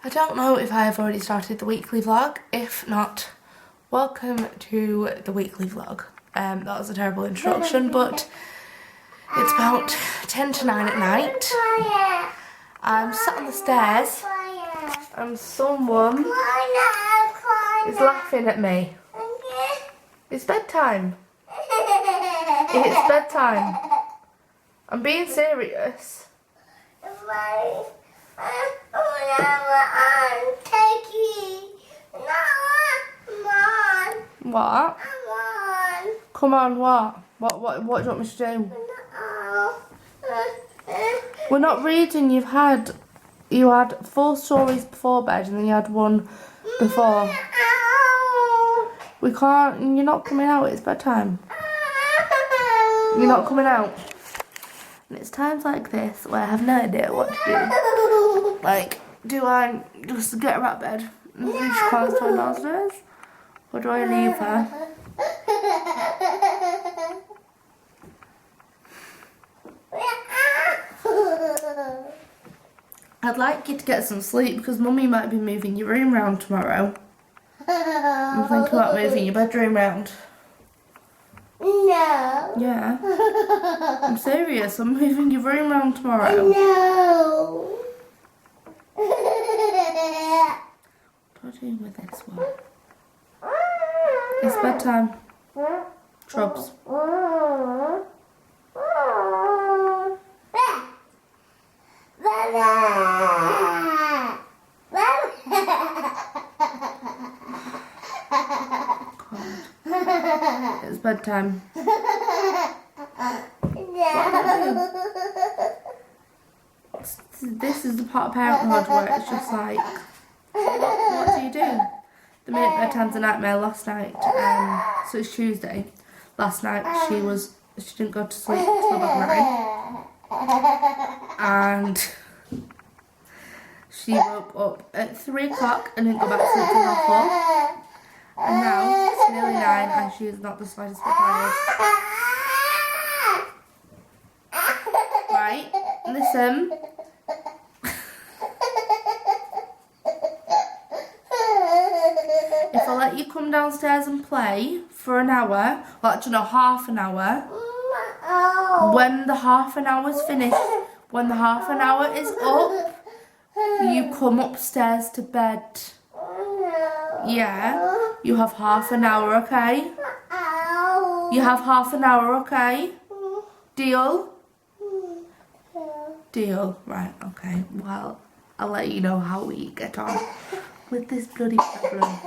I don't know if I have already started the weekly vlog. If not, welcome to the weekly vlog. That was a terrible introduction, but it's about 10 to 9 at night. I'm sat on the stairs and someone is laughing at me. It's bedtime. It's bedtime. I'm being serious. What? Come on, what? What do you want me to do? We're not reading. You had 4 stories before bed and then you had one before. We can't, you're not coming out, it's bedtime. You're not coming out. And it's times like this where I have no idea what to do. Like, do I just get her out of bed and she can't stand downstairs? Or do I leave her? I'd like you to get some sleep because Mummy might be moving your room round tomorrow. I'm thinking about moving your bedroom round. No. Yeah. I'm serious, I'm moving your room round tomorrow. No. What do I do with this one? It's bedtime. Shrubs. It's bedtime. This is the part of parenthood where it's just like, what do you do? The minute bedtime's a nightmare. Last night, so it's Tuesday. Last night she didn't go to sleep till about 9, and she woke up at 3 o'clock and didn't go back to sleep till 4. And now it's nearly 9 and she is not the slightest bit tired. Right, listen. If I let you come downstairs and play for an hour, well actually no, half an hour, when the half an hour's finished, when the half an hour is up, you come upstairs to bed. Yeah, you have half an hour, okay? You have half an hour, okay? Deal? Deal, right, okay. Well, I'll let you know how we get on with this bloody problem.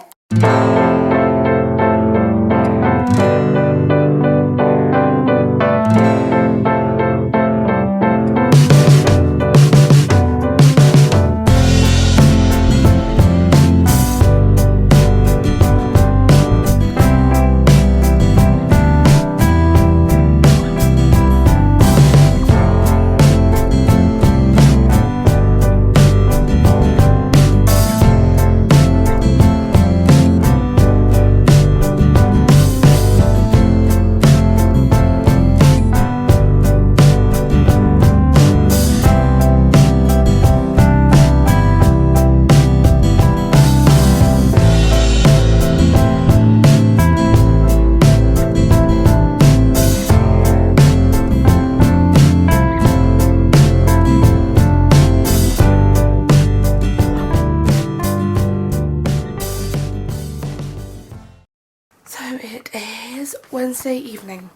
It is Wednesday evening.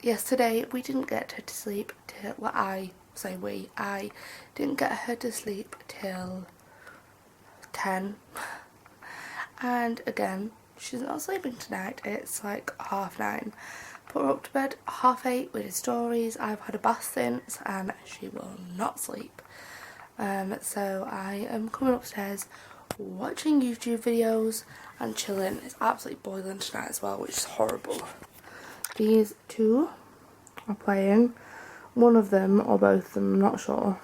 Yesterday we didn't get her to sleep till, well, I didn't get her to sleep till 10. And again, she's not sleeping tonight. It's like 9:30. Put her up to bed 8:30. We did stories. I've had a bath since and she will not sleep. So I am coming upstairs, watching YouTube videos and chilling. It's absolutely boiling tonight as well, which is horrible. These two are playing. One of them, or both of them, I'm not sure,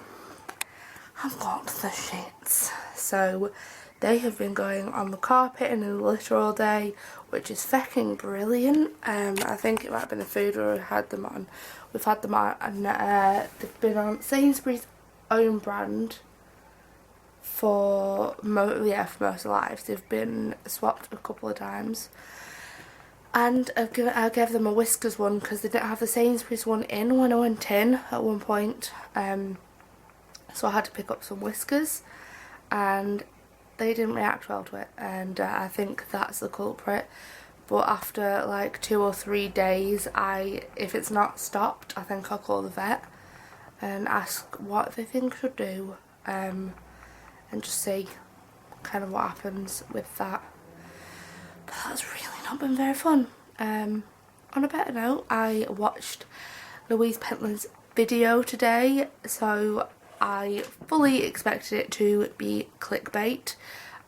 have got the shits. So they have been going on the carpet and in the litter all day, which is fecking brilliant. I think it might have been the food we had them on. We've had them on and they've been on Sainsbury's own brand for most of their lives. They've been swapped a couple of times. And I gave them a Whiskers one because they didn't have the Sainsbury's one in when I went in at one point. So I had to pick up some Whiskers, and they didn't react well to it, and I think that's the culprit. But after like 2 or 3 days, if it's not stopped, I think I'll call the vet and ask what they think should do, and just see kind of what happens with that. But that's really not been very fun. On a better note, I watched Louise Pentland's video today, so I fully expected it to be clickbait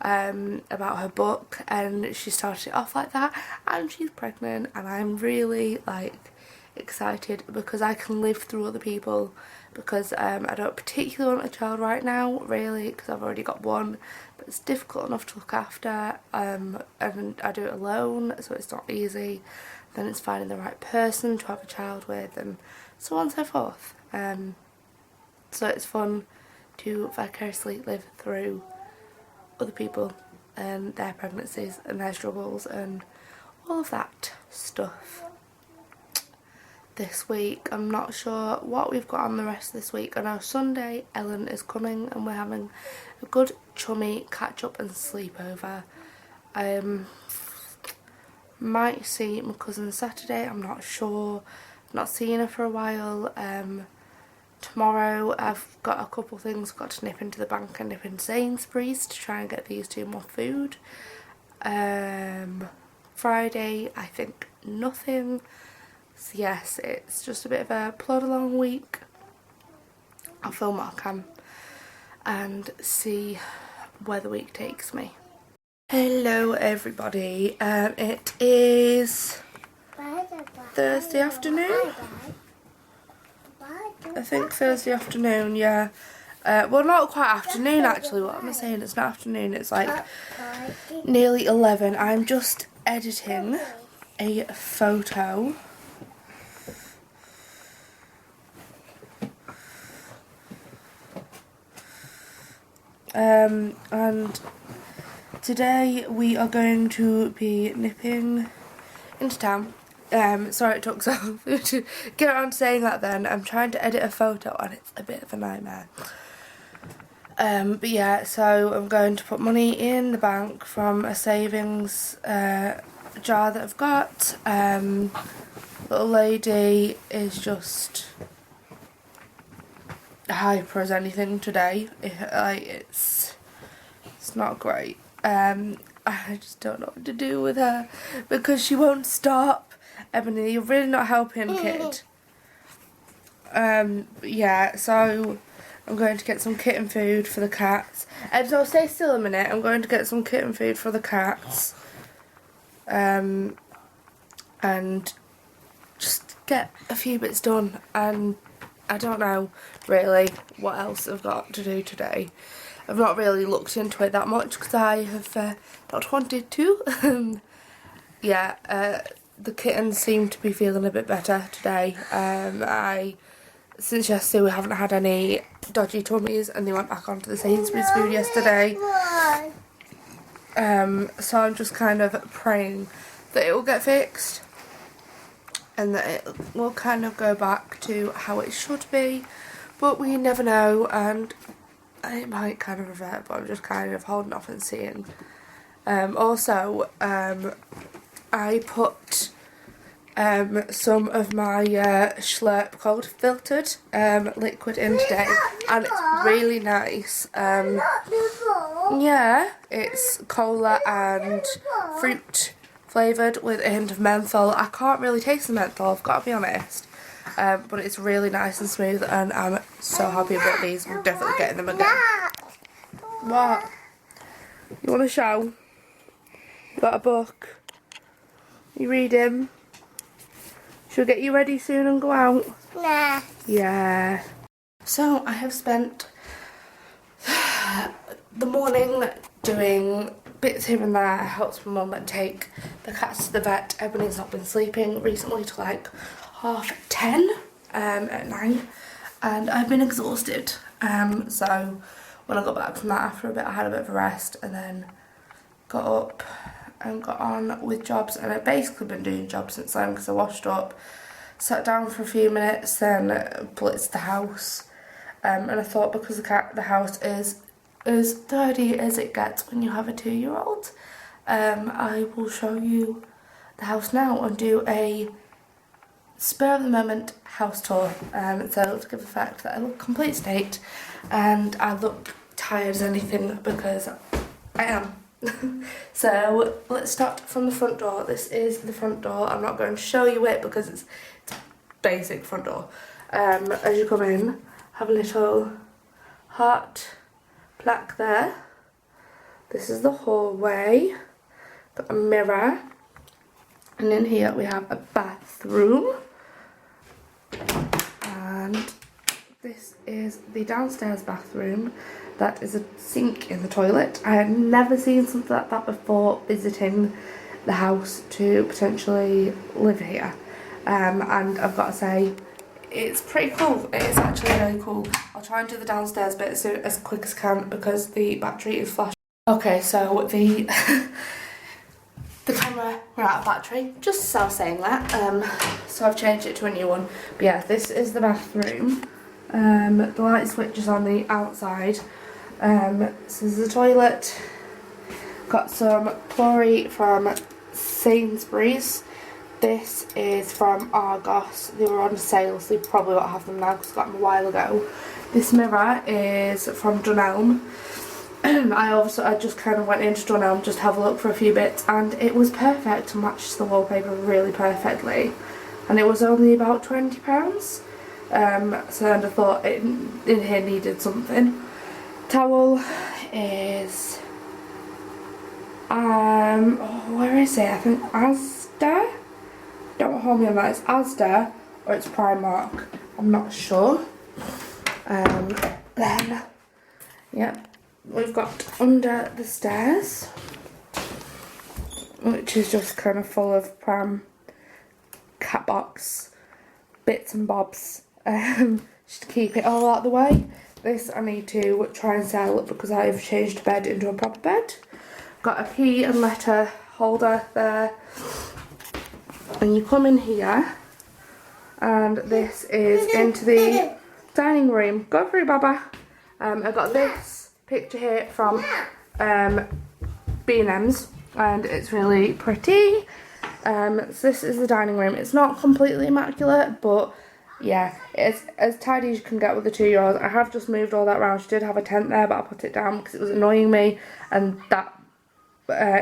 about her book, and she started it off like that, and she's pregnant, and I'm really like excited because I can live through other people, because I don't particularly want a child right now, really, because I've already got one, but it's difficult enough to look after, and I do it alone, so it's not easy. Then it's finding the right person to have a child with, and so on and so forth. So it's fun to vicariously live through other people and their pregnancies and their struggles and all of that stuff. This week, I'm not sure what we've got on the rest of this week. I know Sunday Ellen is coming and we're having a good chummy catch up and sleepover. Might see my cousin Saturday, I'm not sure. I've not seen her for a while. Tomorrow I've got a couple things, got to nip into the bank and nip into Sainsbury's to try and get these two more food. Friday I think nothing. So yes, it's just a bit of a plod along week. I'll film what I can and see where the week takes me. Hello everybody, it is Thursday afternoon. I think Thursday afternoon, yeah. Well, not quite afternoon actually, what am I saying? It's not afternoon, it's like nearly 11. I'm just editing a photo. And today we are going to be nipping into town. Sorry it took so long to get around to saying that then. I'm trying to edit a photo and it's a bit of a nightmare. But yeah, so I'm going to put money in the bank from a savings jar that I've got. Little lady is just hyper as anything today. It's not great. I just don't know what to do with her because she won't stop. Ebony, you're really not helping, kid. But yeah, so I'm going to get some kitten food for the cats. And so stay still a minute. I'm going to get some kitten food for the cats. And just get a few bits done. And I don't know really what else I've got to do today. I've not really looked into it that much because I have not wanted to. Yeah, the kittens seem to be feeling a bit better today. Since yesterday we haven't had any dodgy tummies and they went back onto the Sainsbury's food yesterday. So I'm just kind of praying that it will get fixed and that it will kind of go back to how it should be, but we never know, and it might kind of revert, but I'm just kind of holding off and seeing. Also, I put some of my Schlurp cold filtered liquid in today, and it's really nice. Yeah, it's cola and fruit flavoured with a hint of menthol. I can't really taste the menthol, I've got to be honest, but it's really nice and smooth, and I'm so happy about these. We're definitely getting them again. What? You want to show? You got a book? You reading? Should we get you ready soon and go out? Nah. Yeah. So I have spent the morning doing bits here and there. I helped my mum take the cats to the vet. Ebony's not been sleeping recently till like 10:30 at night, and I've been exhausted. So when I got back from that after a bit. I had a bit of a rest and then got up and got on with jobs, and I've basically been doing jobs since then because I washed up, sat down for a few minutes, then blitzed the house, and I thought because the house is as dirty as it gets when you have a 2-year-old, I will show you the house now and do a spur of the moment house tour. So to give the fact that I look complete state and I look tired as anything because I am. So let's start from the front door. This is the front door. I'm not going to show you it because it's basic front door. As you come in, have a little heart plaque there. This is the hallway. Got a mirror, and in here we have a bathroom, and this is the downstairs bathroom. That is a sink in the toilet. I had never seen something like that before visiting the house to potentially live here, and I've got to say it's pretty cool. It is actually really cool. I'll try and do the downstairs bit as quick as I can because the battery is flashing. Okay, so the camera ran out of battery, just as I was saying that, so I've changed it to a new one. But yeah, this is the bathroom. The light switch is on the outside. This is the toilet. Got some Plory from Sainsbury's. This is from Argos. They were on sale, so they probably won't have them now because I got them a while ago. This mirror is from Dunelm. I just kind of went into Dunelm just to have a look for a few bits, and it was perfect to match the wallpaper really perfectly, and it was only about £20. So I thought it in here needed something. Towel is where is it? I think Asda. Don't hold me on that. It's Asda or it's Primark. I'm not sure. Then yep. We've got under the stairs, which is just kind of full of pram, cat box, bits and bobs, just to keep it all out of the way. This I need to try and sell because I've changed the bed into a proper bed. Got a key and letter holder there, and you come in here, and this is into the dining room. Go through, Baba. I've got this picture here from B&M's, and it's really pretty. So this is the dining room. It's not completely immaculate, but yeah, it's as tidy as you can get with a 2-year-old. I have just moved all that around. She did have a tent there, but I put it down because it was annoying me, and that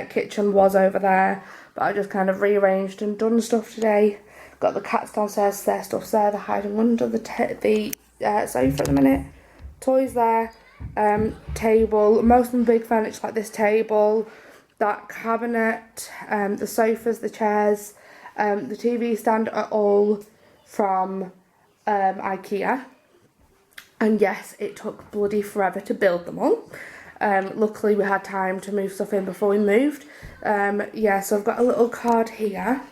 kitchen was over there, but I just kind of rearranged and done stuff today. Got the cats downstairs, their stuff's there, they're hiding under the sofa at the minute. Toys there. Table, most of them big furniture like this table, that cabinet, the sofas, the chairs, the TV stand are all from IKEA, and yes, it took bloody forever to build them all. Luckily we had time to move stuff in before we moved. Yeah, so I've got a little card here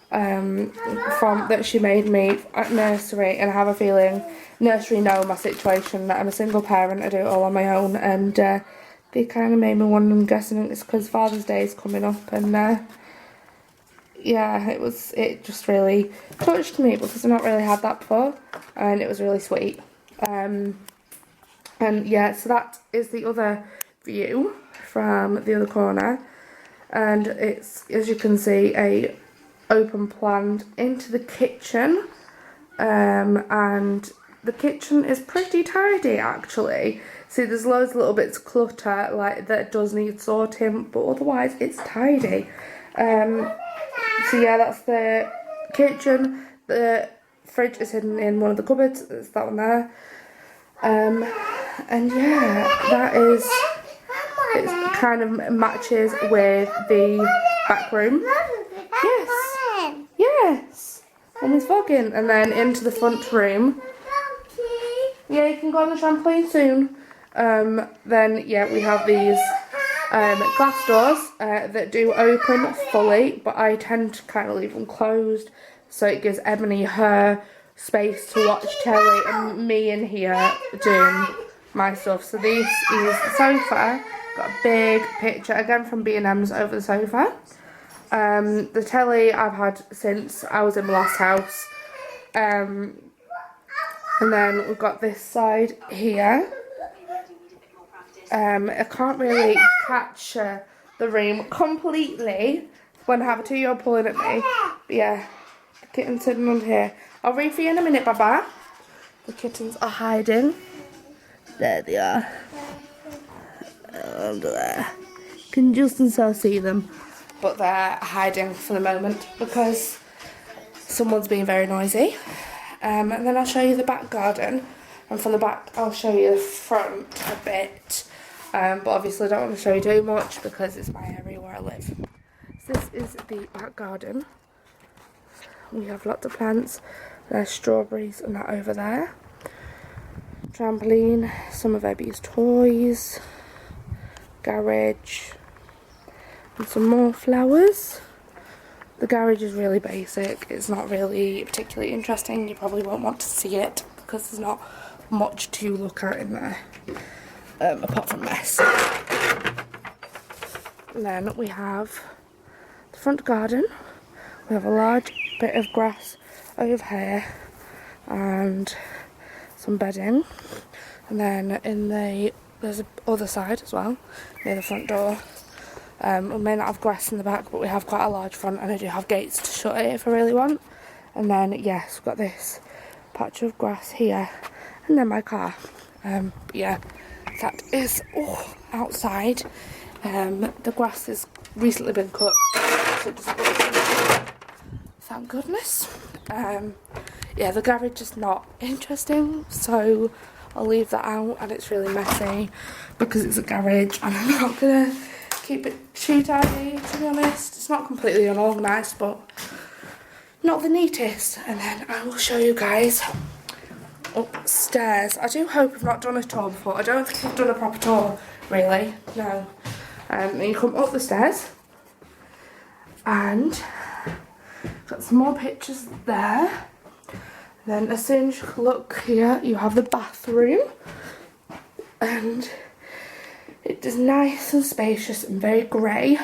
from that she made me at nursery, and I have a feeling nursery know my situation, that I'm a single parent, I do it all on my own, and they kind of made me one. I'm guessing it's because Father's Day is coming up, and yeah, it just really touched me because I've not really had that before, and it was really sweet. And yeah, so that is the other view from the other corner, and it's, as you can see, a open plan into the kitchen, and the kitchen is pretty tidy actually. See, there's loads of little bits of clutter like that does need sorting, but otherwise it's tidy. So yeah, that's the kitchen. The fridge is hidden in one of the cupboards. It's that one there. And yeah, that is, it kind of matches with the back room. Yes, yes, Mummy's vlogging. And then into the front room. Yeah, you can go on the trampoline soon. Then yeah, we have these glass doors that do open fully, but I tend to kind of leave them closed, so it gives Ebony her space to watch telly and me in here doing my stuff. So this is the sofa. Got a big picture again from B&M's over the sofa. The telly I've had since I was in my last house. And then we've got this side here. I can't really catch the room completely when I have a 2-year-old pulling at me. But yeah, the kitten's sitting under here. I'll read for you in a minute, Baba. The kittens are hiding. There they are. Under there. You can just and so see them. But they're hiding for the moment because someone's being very noisy. And then I'll show you the back garden. And from the back, I'll show you the front a bit. But obviously I don't want to show you too much because it's my area where I live. So this is the back garden. We have lots of plants. There's strawberries and that over there. Trampoline, some of Ebby's toys. Garage. And some more flowers. The garage is really basic. It's not really particularly interesting. You probably won't want to see it because there's not much to look at in there. Apart from mess. And then we have the front garden. We have a large bit of grass over here and some bedding. And then there's a other side as well, near the front door. We may not have grass in the back, but we have quite a large front, and I do have gates to shut it if I really want. And then yes, we've got this patch of grass here, and then my car. But yeah. That is outside. The grass has recently been cut, so thank goodness. Yeah, the garage is not interesting, so I'll leave that out, and it's really messy because it's a garage and I'm not gonna keep it too tidy, to be honest. It's not completely unorganised, but not the neatest. And then I will show you guys upstairs. I do hope I've not done a tour before. I don't think I've done a proper tour, really. No. And you come up the stairs, and got some more pictures there. Then as soon as you look here, you have the bathroom, and it is nice and spacious and very grey.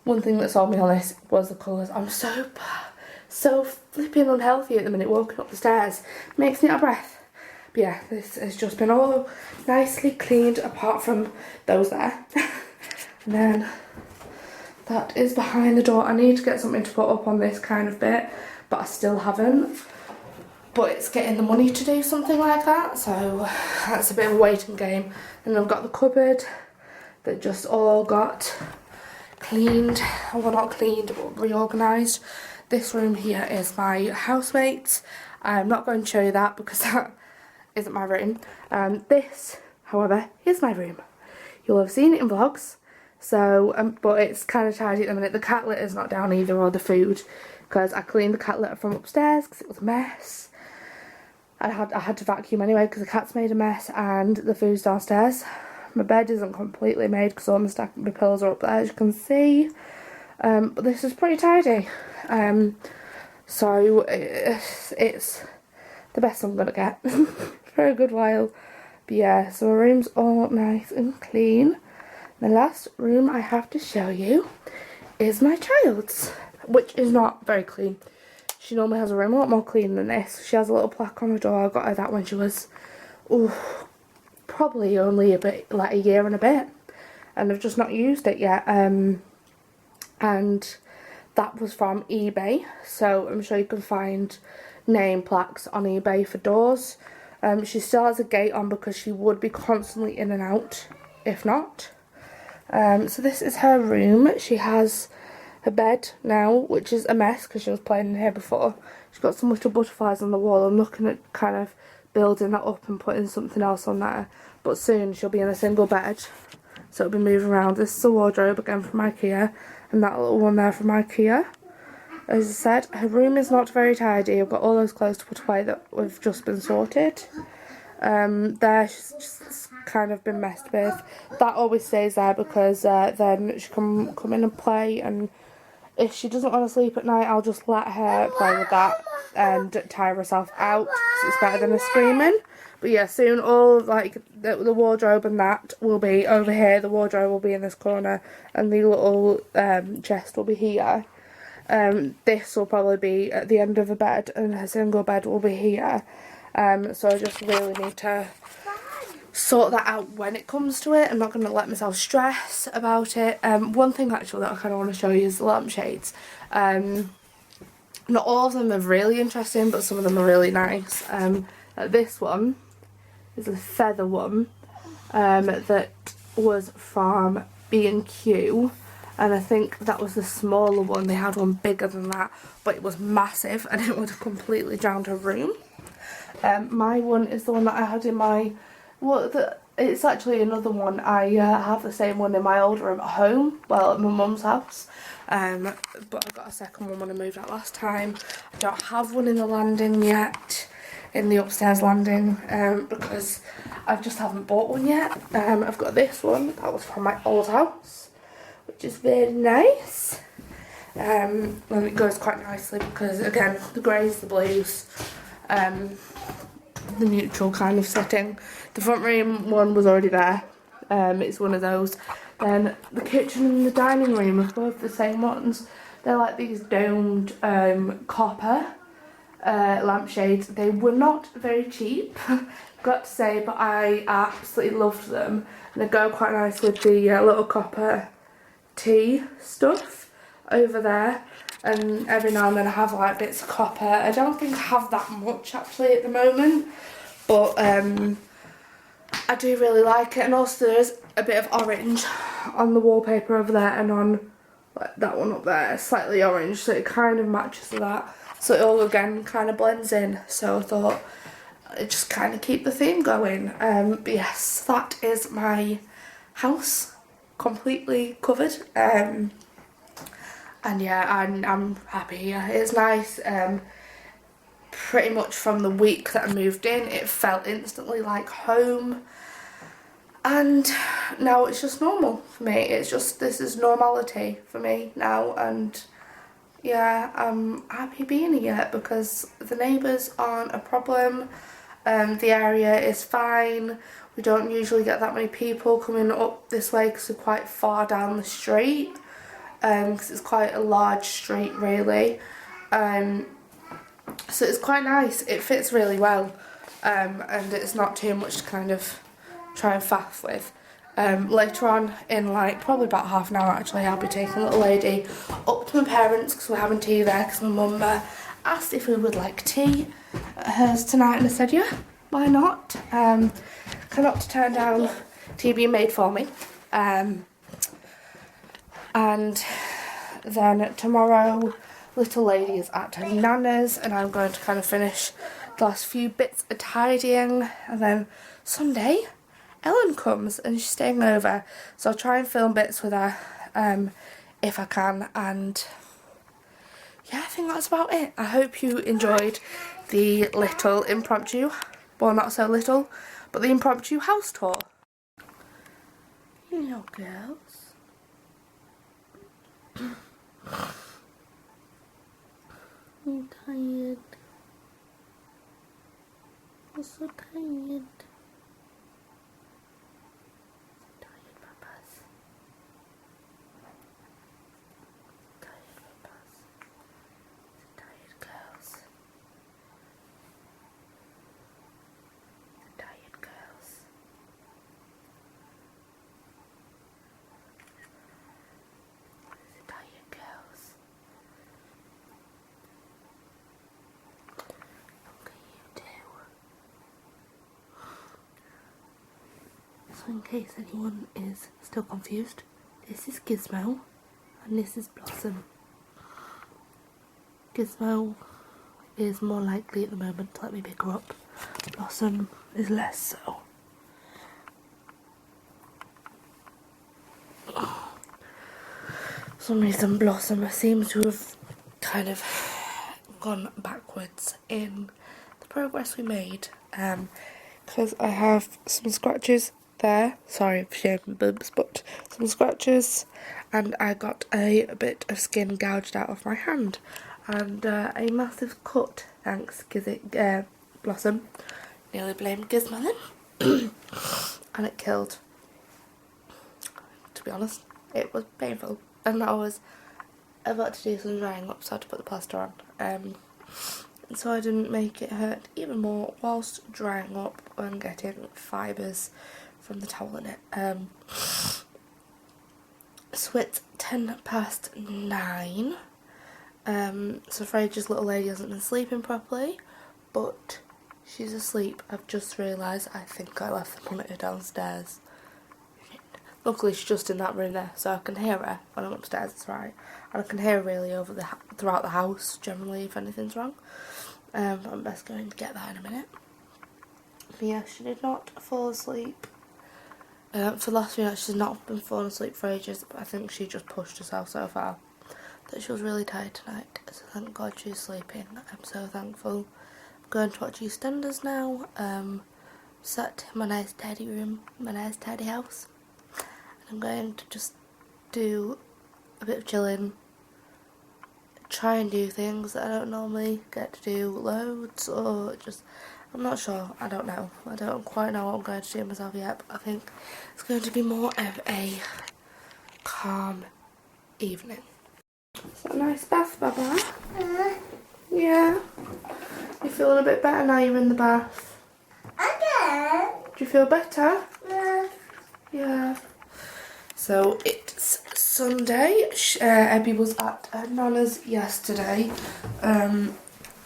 One thing that sold me on this was the colours. I'm so flipping unhealthy at the minute walking up the stairs. Makes me out of breath. But yeah, this has just been all nicely cleaned apart from those there. And then that is behind the door. I need to get something to put up on this kind of bit, but I still haven't. But it's getting the money to do something like that, so that's a bit of a waiting game. And I've got the cupboard that just all got cleaned. Well, not cleaned, but reorganised. This room here is my housemate's. I'm not going to show you that because that isn't my room. This, however, is my room. You'll have seen it in vlogs. So, but it's kind of tidy at the minute. The cat litter's not down either, or the food, because I cleaned the cat litter from upstairs because it was a mess. I had to vacuum anyway because the cat's made a mess, and the food's downstairs. My bed isn't completely made because all my pillows are up there, as you can see. But this is pretty tidy. So it's the best I'm gonna get for a good while. But yeah, so my room's all nice and clean. The last room I have to show you is my child's, which is not very clean. She normally has a room a lot more clean than this. She has a little plaque on her door. I got her that when she was probably only like a year and a bit, and I've just not used it yet. And that was from eBay, so I'm sure you can find name plaques on eBay for doors. She still has a gate on because she would be constantly in and out if not. So this is her room. She has her bed now, which is a mess because she was playing in here before. She's got some little butterflies on the wall. I'm looking at kind of building that up and putting something else on there, but soon she'll be in a single bed, so it'll be moving around. This is a wardrobe again from IKEA, and that little one there from IKEA. As I said, her room is not very tidy. I've got all those clothes to put away that we've just been sorted. There she's just kind of been messed with. That always stays there because then she can come in and play, and if she doesn't want to sleep at night, I'll just let her play with that and tire herself out because it's better than her screaming. But yeah, soon all of like the wardrobe and that will be over here. The wardrobe will be in this corner, and the little chest will be here. This will probably be at the end of a bed, and a single bed will be here. So I just really need to sort that out when it comes to it. I'm not going to let myself stress about it. One thing actually that I kind of want to show you is the lampshades. Not all of them are really interesting, but some of them are really nice. This one is a feather one that was from B&Q, and I think that was the smaller one. They had one bigger than that, but it was massive and it would have completely drowned a room. My one is the one that I had in my, it's actually another one. I have the same one in my old room at home, well, at my mum's house. But I got a second one when I moved out last time. I don't have one in the landing yet, in the upstairs landing, because I just haven't bought one yet. I've got this one that was from my old house, which is very nice. And it goes quite nicely because, again, the greys, the blues, the neutral kind of setting. The front room one was already there. It's one of those. Then the kitchen and the dining room are both the same ones. They're like these domed copper lampshades. They were not very cheap, got to say, but I absolutely loved them. And they go quite nice with the little copper tea stuff over there. And every now and then I have like bits of copper. I don't think I have that much actually at the moment, but I do really like it. And also there is a bit of orange on the wallpaper over there, and on like that one up there, slightly orange, so it kind of matches that. So it all again kind of blends in. So I thought I'd just kind of keep the theme going. But yes, that is my house completely covered. And yeah, I'm happy here. It's nice. Pretty much from the week that I moved in, it felt instantly like home. And now it's just normal for me. It's just, this is normality for me now. And yeah, I'm happy being here because the neighbours aren't a problem. The area is fine. We don't usually get that many people coming up this way because we're quite far down the street. Because it's quite a large street really. So it's quite nice. It fits really well. And it's not too much to kind of try and faff with. Later on in like probably about half an hour actually, I'll be taking little lady up to my parents because we're having tea there, because my mum asked if we would like tea at hers tonight, and I said yeah, why not. Cannot turn down tea being made for me. And then tomorrow little lady is at her nana's, and I'm going to kind of finish the last few bits of tidying. And then Sunday Ellen comes and she's staying over, so I'll try and film bits with her if I can. And yeah, I think that's about it. I hope you enjoyed the little impromptu, well not so little, but the impromptu house tour. You know, girls. I'm tired. I'm so tired. So in case anyone is still confused, this is Gizmo and this is Blossom. Gizmo is more likely at the moment to let me pick her up. Blossom is less so. For some reason Blossom seems to have kind of gone backwards in the progress we made, because I have some scratches there, sorry for showing my boobs, but some scratches, and I got a bit of skin gouged out of my hand, and a massive cut, thanks Blossom. nearly blamed Gizmo then. And it killed. To be honest, it was painful. And I was about to do some drying up, so I had to put the plaster on. And so I didn't make it hurt even more whilst drying up and getting fibres from the towel in it. So it's 9:10. So Fraser's little lady hasn't been sleeping properly, but she's asleep. I've just realised I think I left the monitor downstairs. Shit. Luckily she's just in that room there, so I can hear her when I'm upstairs, it's right. And I can hear her really over throughout the house, generally, if anything's wrong. I'm best going to get that in a minute. But yeah, she did not fall asleep. For the last few nights she's not been falling asleep for ages, but I think she just pushed herself so far that she was really tired tonight, so thank God she's sleeping. I'm so thankful. I'm going to watch EastEnders now. Sat in my nice tidy room, my nice tidy house. And I'm going to just do a bit of chilling, try and do things that I don't normally get to do loads, or just, I'm not sure, I don't know. I don't quite know what I'm going to do myself yet, but I think it's going to be more of a calm evening. Is that a nice bath, Baba? Yeah. You feeling a bit better now you're in the bath? Okay. Do you feel better? Yeah. Yeah. So it's Sunday. Abby was at her nana's yesterday.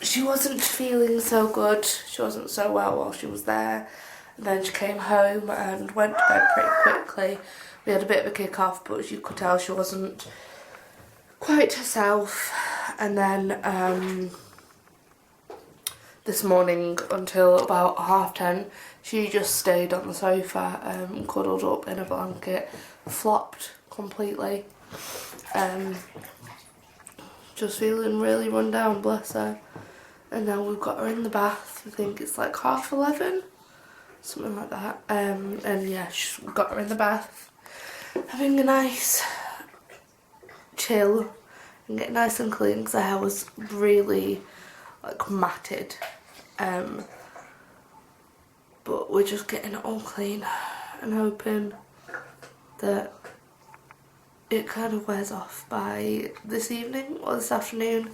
She wasn't feeling so good. She wasn't so well while she was there. And then she came home and went to bed pretty quickly. We had a bit of a kick off, but you could tell she wasn't quite herself. And then this morning until about 10:30 she just stayed on the sofa, cuddled up in a blanket, flopped completely, just feeling really run down, bless her. And now we've got her in the bath. I think it's like 11:30, something like that. And yeah, we've got her in the bath, having a nice chill and get nice and clean, because her hair was really like matted. But we're just getting it all clean and hoping that it kind of wears off by this evening or this afternoon,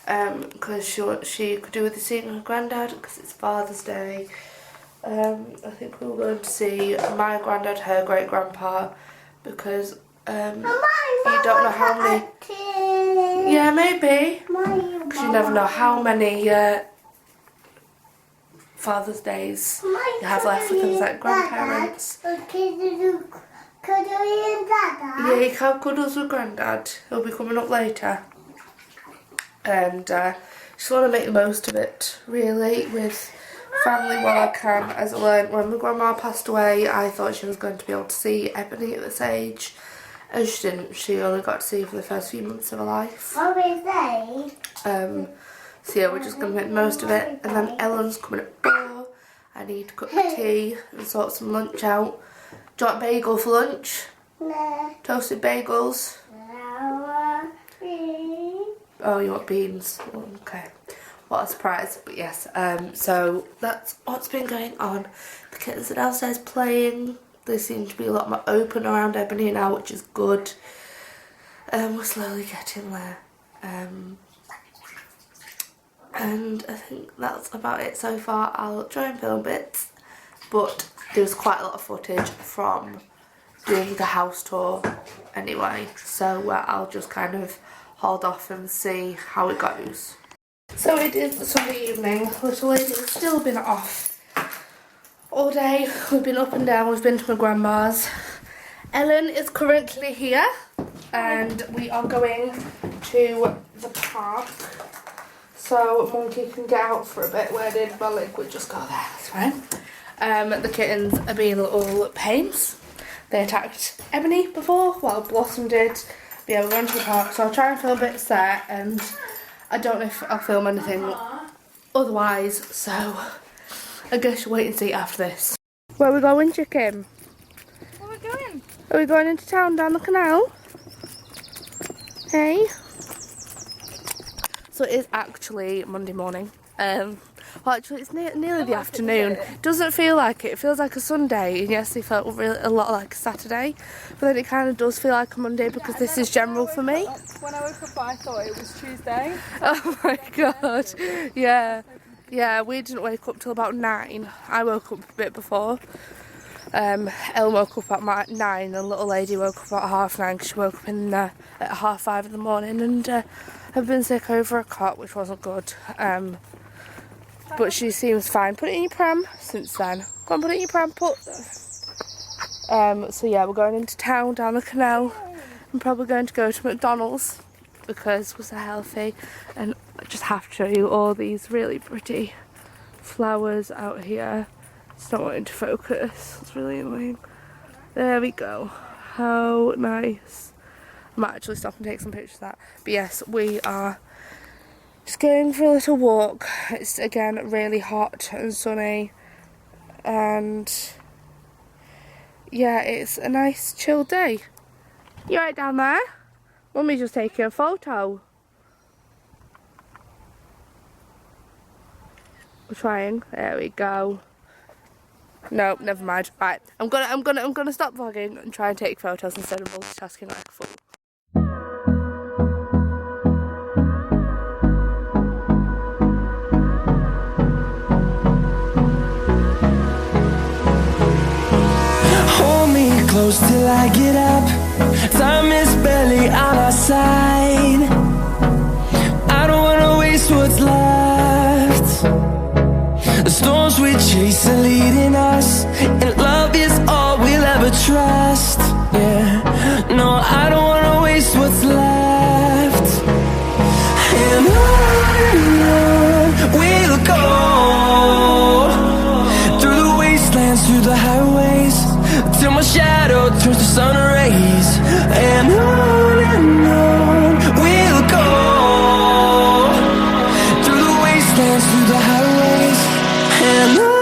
because she could do with seeing her granddad, because it's Father's Day. I think we were going to see my granddad, her great grandpa, because you don't know how many. Yeah, maybe. Because you never know how many Father's Days you have left with things like grandparents. Yeah, you can cuddles with Grandad. He'll be coming up later. And just want to make the most of it, really, with family while I can. As I learned when my grandma passed away, I thought she was going to be able to see Ebony at this age. And she didn't. She only got to see her for the first few months of her life. So yeah, we're just going to make the most of it. And then Ellen's coming at 4. I need to cook tea and sort some lunch out. Do you want a bagel for lunch? No. Toasted bagels? No. Oh, you want beans? Okay. What a surprise. But yes, so that's what's been going on. The kittens are downstairs playing. They seem to be a lot more open around Ebony now, which is good. We're slowly getting there. And I think that's about it so far. I'll try and film bits, but there's quite a lot of footage from doing the house tour anyway, so I'll just kind of hold off and see how it goes. So it is the Sunday evening. Little lady's still been off all day. We've been up and down, we've been to my grandma's. Ellen is currently here and we are going to the park. So Monkey can get out for a bit. Where did my liquid just go? There, that's fine. The kittens are being little pains. They attacked Ebony before, while Blossom did. But yeah, we're going to the park, so I'll try and film bits there, and I don't know if I'll film anything otherwise, so I guess you'll wait and see after this. Where are we going, chicken? Where are we going? Are we going into town down the canal? Hey? So it is actually Monday morning. Well, actually, it's nearly the afternoon. It doesn't feel like it. It feels like a Sunday, and yesterday felt a lot like a Saturday. But then it kind of does feel like a Monday because this is general for me. When I woke up, I thought it was Tuesday. Oh my god. Yeah. Yeah, we didn't wake up till about 9. I woke up a bit before. Elle woke up at 9, and the little lady woke up at 9:30 because she woke up at 5:30 in the morning, and had been sick over a cot, which wasn't good. But she seems fine. Put it in your pram since then. Go on, put it in your pram, so yeah, we're going into town down the canal. I'm probably going to go to McDonald's because we're so healthy, and I just have to show you all these really pretty flowers out here. It's not wanting to focus. It's really annoying. There we go. How nice. I might actually stop and take some pictures of that. But yes, we are just going for a little walk. It's again really hot and sunny, and yeah, it's a nice chill day. You right down there? Mummy's just taking a photo. We're trying. There we go. No, never mind. Right, I'm gonna stop vlogging and try and take photos instead of multitasking like a fool. Hold me close till I get up. Time is barely on our side. I don't wanna waste what's left. The storms we chase are leading us, and love is all we'll ever trust. Yeah, no, I don't wanna waste what's left. And on we'll go, through the wastelands, through the highways, till my shadow turns to sun rays. And on we'll go, through the wastelands, through the highways, and on we'll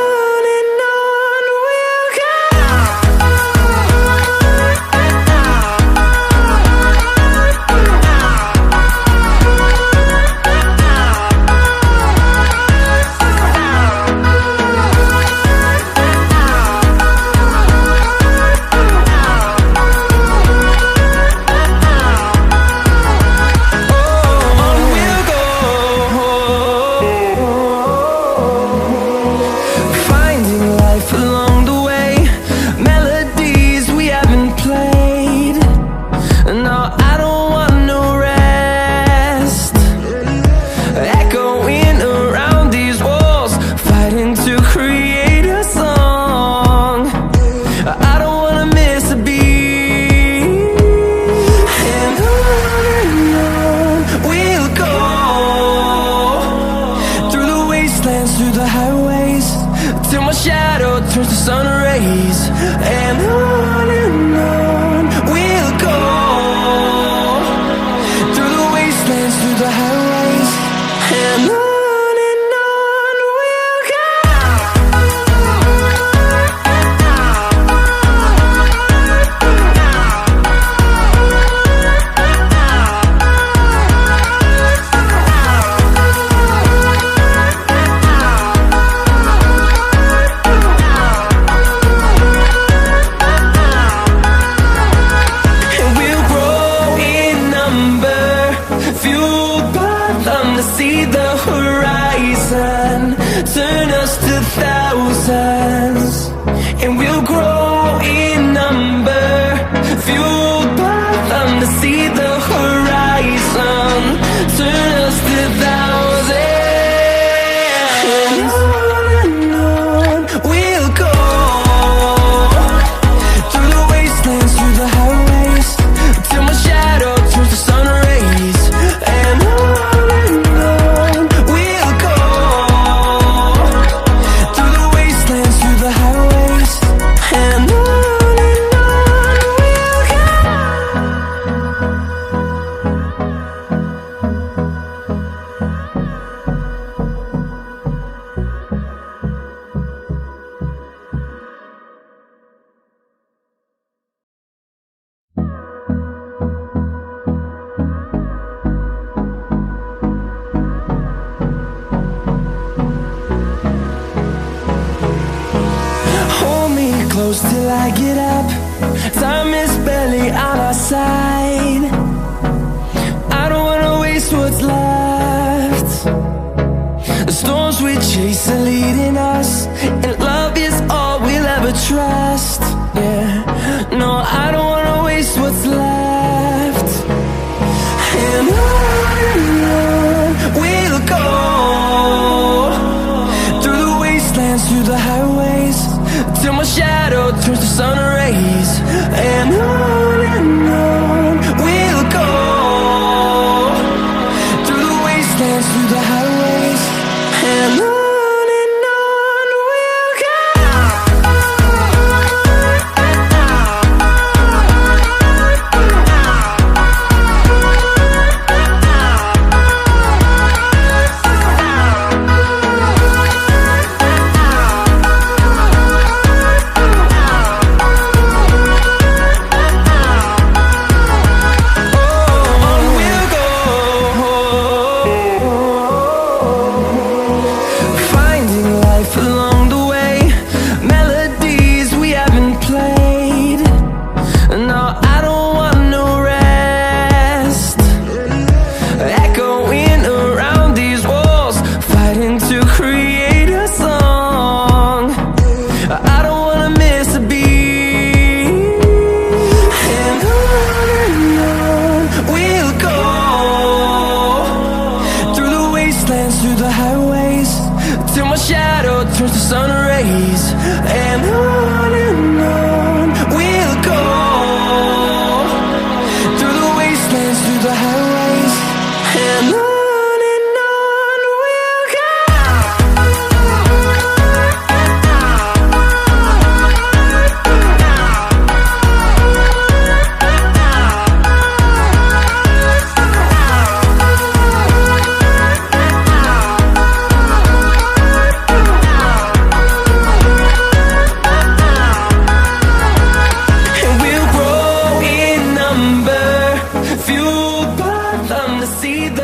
close till I get up. Time is barely on our side. I don't wanna waste what's left. The storms we chase are leading us, and love is all we'll ever trust. Yeah, no, I don't wanna waste what's left. And on we'll go, through the wastelands, through the highways, till my shadow turns to sun rays. And on we'll go, through the wastelands, through the highways, and on we'll go. Through the highways, till my shadow turns to sun rays. And on we'll go, through the wastelands, through the highways, and on we'll go. See the